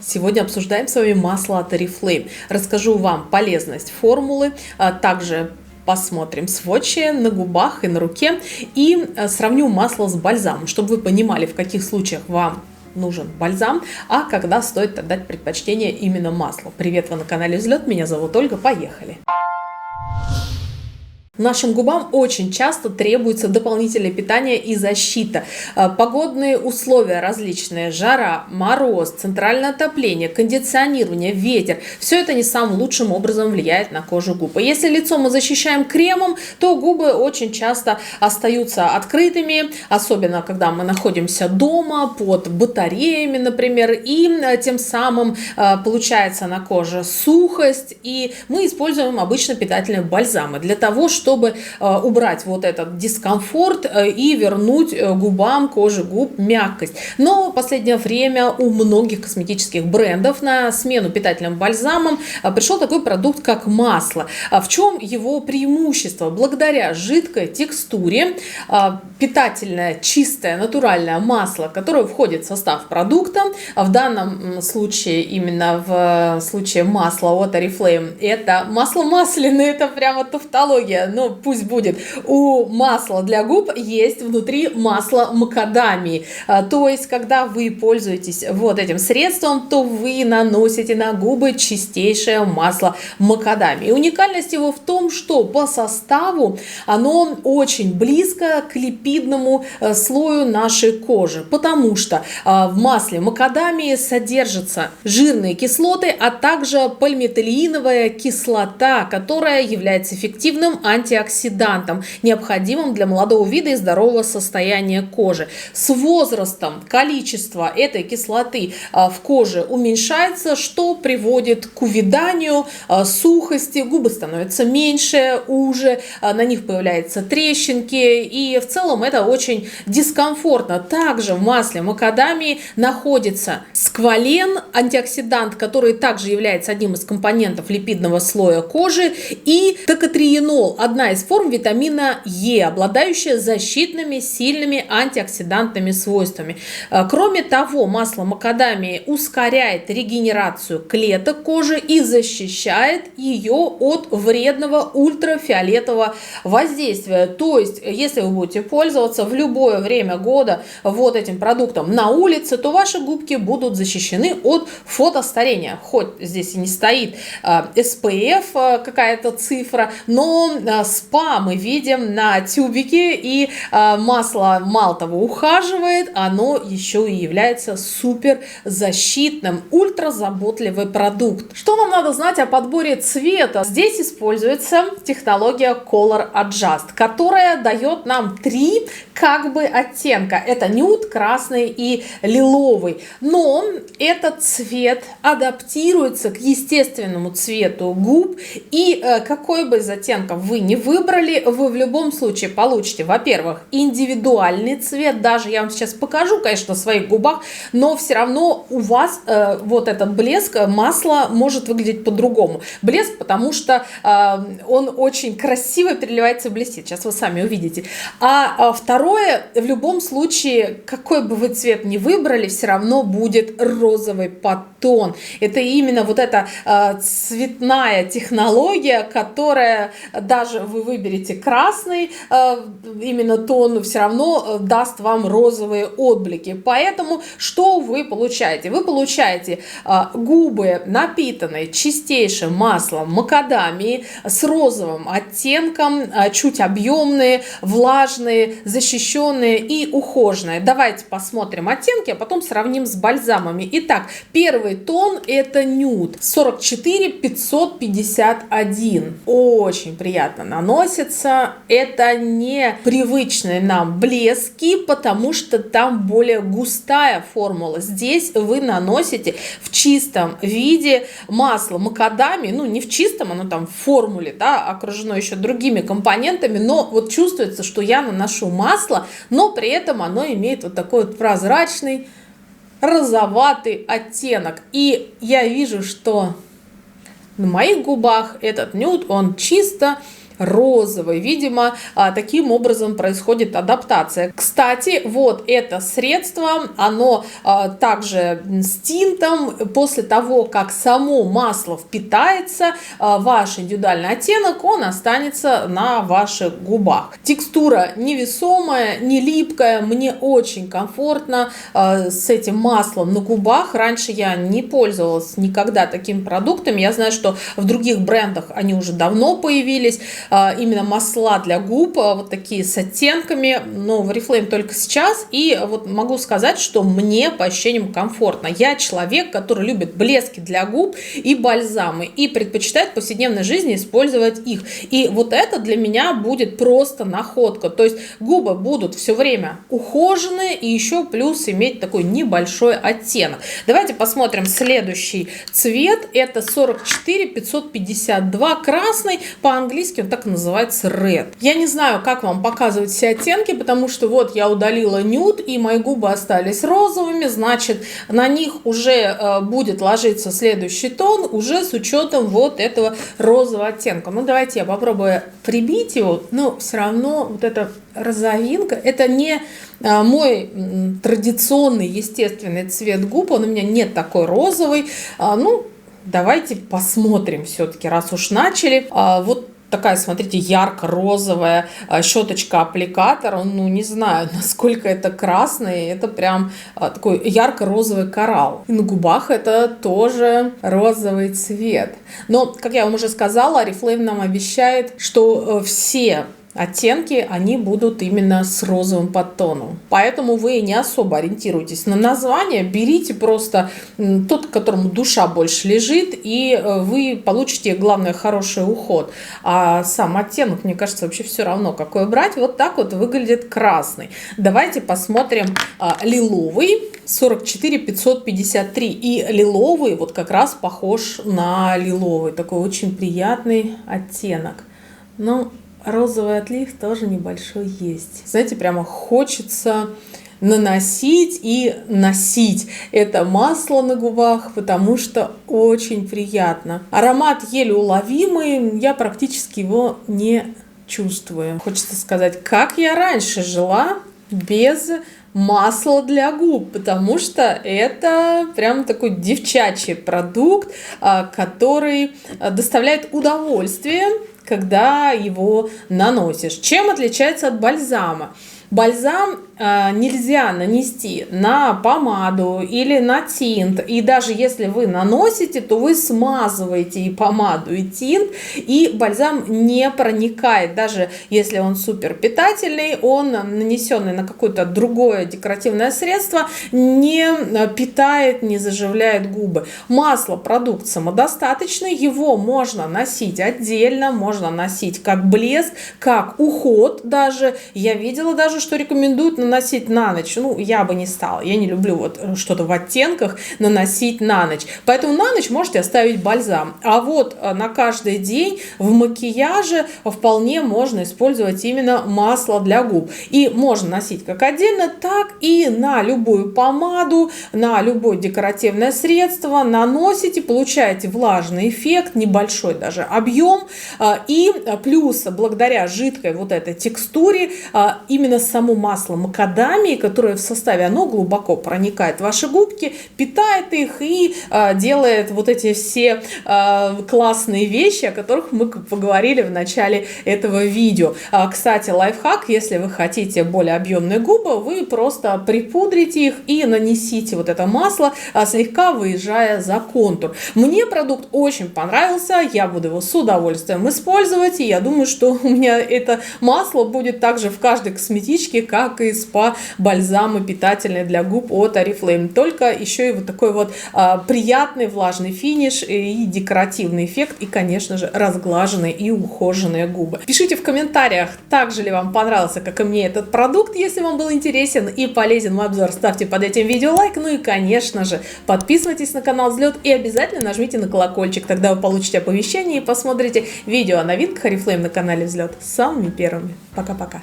Сегодня обсуждаем с вами масло от Oriflame. Расскажу вам полезность формулы, также посмотрим сводчи на губах и на руке и сравню масло с бальзамом, чтобы вы понимали, в каких случаях вам нужен бальзам, а когда стоит отдать предпочтение именно маслу. Привет, вы на канале Взлет, меня зовут Ольга, поехали! Нашим губам очень часто требуется дополнительное питание и защита. Погодные условия различные, жара, мороз, центральное отопление, кондиционирование, ветер. Все это не самым лучшим образом влияет на кожу губ. И если лицо мы защищаем кремом, то губы очень часто остаются открытыми, особенно когда мы находимся дома, под батареями, например, и тем самым получается на коже сухость. И мы используем обычно питательные бальзамы для того, чтобы убрать вот этот дискомфорт и вернуть губам, коже губ мягкость. Но в последнее время у многих косметических брендов на смену питательным бальзамам пришел такой продукт, как масло. В чем его преимущество? Благодаря жидкой текстуре питательное, чистое, натуральное масло, которое входит в состав продукта, в данном случае, именно в случае масла от Oriflame, это масло масляное, это прямо тавтология, но пусть будет. У масла для губ есть внутри масло макадамии. То есть, когда вы пользуетесь вот этим средством, то вы наносите на губы чистейшее масло макадамии. Уникальность его в том, что по составу оно очень близко к липидному слою нашей кожи, потому что в масле макадамии содержатся жирные кислоты, а также пальмитолеиновая кислота, которая является эффективным антиоксидантом, необходимым для молодого вида и здорового состояния кожи. С возрастом количество этой кислоты в коже уменьшается, что приводит к увяданию, сухости, губы становятся меньше, уже, на них появляются трещинки, и в целом это очень дискомфортно. Также в масле макадамии находится сквален, антиоксидант, который также является одним из компонентов липидного слоя кожи, и токотриенол, одна из форм витамина Е, обладающая защитными сильными антиоксидантными свойствами. Кроме того, масло макадамии ускоряет регенерацию клеток кожи и защищает ее от вредного ультрафиолетового воздействия. То есть, если вы будете пользоваться в любое время года вот этим продуктом на улице, то ваши губки будут защищены от фотостарения. Хоть здесь и не стоит SPF какая-то цифра, но СПА мы видим на тюбике, и масло мало того ухаживает, оно еще и является супер защитным, ультразаботливый продукт. Что нам надо знать о подборе цвета? Здесь используется технология Color Adjust, которая дает нам три оттенка. Это нюд, красный и лиловый. Но этот цвет адаптируется к естественному цвету губ, и какой бы из оттенков вы не выбрали, вы в любом случае получите, во-первых, индивидуальный цвет. Даже я вам сейчас покажу, конечно, на своих губах, но все равно у вас вот этот блеск масла может выглядеть по-другому. Блеск, потому что он очень красиво переливается и блестит. Сейчас вы сами увидите. А второе, в любом случае, какой бы вы цвет ни выбрали, все равно будет розовый подтон. Это именно вот эта цветная технология, которая, даже вы выберете красный именно тон, все равно даст вам розовые отблики. Поэтому что вы получаете? Вы получаете губы, напитанные чистейшим маслом макадамии с розовым оттенком, чуть объемные, влажные, защищенные и ухоженные. Давайте посмотрим оттенки, а потом сравним с бальзамами. Итак, первый тон — это нюд, 44 551. Очень приятно наносится. Это не привычные нам блески, потому что там более густая формула. Здесь вы наносите в чистом виде масло макадамии, ну не в чистом, оно там в формуле, да, окружено еще другими компонентами, но вот чувствуется, что я наношу масло, но при этом оно имеет вот такой вот прозрачный розоватый оттенок. И я вижу, что на моих губах этот нюд, он чисто розовый. Видимо, таким образом происходит адаптация. Кстати, вот это средство, оно также с тинтом. После того, как само масло впитается, ваш индивидуальный оттенок, он останется на ваших губах. Текстура невесомая, не липкая, мне очень комфортно с этим маслом на губах. Раньше я не пользовалась никогда такими продуктами. Я знаю, что в других брендах они уже давно появились, именно масла для губ, вот такие с оттенками, но в Oriflame только сейчас. И вот могу сказать, что мне по ощущениям комфортно. Я человек, который любит блески для губ и бальзамы, и предпочитает в повседневной жизни использовать их. И вот это для меня будет просто находка. То есть губы будут все время ухоженные и еще плюс иметь такой небольшой оттенок. Давайте посмотрим следующий цвет. Это 44 552 красный. По-английски он так и называется Red. Я не знаю, как вам показывать все оттенки, потому что вот я удалила нюд, и мои губы остались розовыми. Значит, на них уже будет ложиться следующий тон, уже с учетом вот этого розового оттенка. Ну, давайте я попробую прибить его, но все равно вот эта розовинка, это не мой традиционный естественный цвет губ, он у меня не такой розовый. Ну, давайте посмотрим все-таки, раз уж начали. Вот такая, смотрите, ярко-розовая щеточка-аппликатор. Ну, не знаю, насколько это красный. Это прям такой ярко-розовый коралл. И на губах это тоже розовый цвет. Но, как я вам уже сказала, Oriflame нам обещает, что все оттенки, они будут именно с розовым подтоном. Поэтому вы не особо ориентируйтесь на название. Берите просто тот, к которому душа больше лежит, и вы получите, главное, хороший уход. А сам оттенок, мне кажется, вообще все равно, какой брать. Вот так вот выглядит красный. Давайте посмотрим лиловый. 44 553. И лиловый вот как раз похож на лиловый. Такой очень приятный оттенок. Ну, розовый отлив тоже небольшой есть. Знаете, прямо хочется наносить и носить это масло на губах, потому что очень приятно. Аромат еле уловимый, я практически его не чувствую. Хочется сказать, как я раньше жила без масла для губ, потому что это прям такой девчачий продукт, который доставляет удовольствие, когда его наносишь. Чем отличается от бальзама? Бальзам нельзя нанести на помаду или на тинт. И даже если вы наносите, то вы смазываете и помаду, и тинт, и бальзам не проникает. Даже если он супер питательный, он, нанесенный на какое-то другое декоративное средство, не питает, не заживляет губы. Масло — продукт самодостаточный, его можно носить отдельно, можно носить как блеск, как уход даже. Я видела даже, что рекомендуют наносить на ночь. Ну, я бы не стала. Я не люблю вот что-то в оттенках наносить на ночь. Поэтому на ночь можете оставить бальзам. А вот на каждый день в макияже вполне можно использовать именно масло для губ. И можно носить как отдельно, так и на любую помаду, на любое декоративное средство. Наносите, получаете влажный эффект, небольшой даже объем. И плюс, благодаря жидкой вот этой текстуре, именно само масло макадамии, которое в составе, оно глубоко проникает в ваши губки, питает их и делает вот эти все классные вещи, о которых мы поговорили в начале этого видео. Кстати, лайфхак: если вы хотите более объемные губы, вы просто припудрите их и нанесите вот это масло, слегка выезжая за контур. Мне продукт очень понравился, я буду его с удовольствием использовать, и я думаю, что у меня это масло будет также в каждой косметичке, как и спа-бальзамы питательные для губ от Oriflame. Только еще и вот такой вот приятный влажный финиш и декоративный эффект, и, конечно же, разглаженные и ухоженные губы. Пишите в комментариях, также ли вам понравился, как и мне, этот продукт. Если вам был интересен и полезен мой обзор, ставьте под этим видео лайк. Ну и, конечно же, подписывайтесь на канал Взлет и обязательно нажмите на колокольчик. Тогда вы получите оповещение и посмотрите видео о новинках Oriflame на канале Взлет самыми первыми. Пока-пока.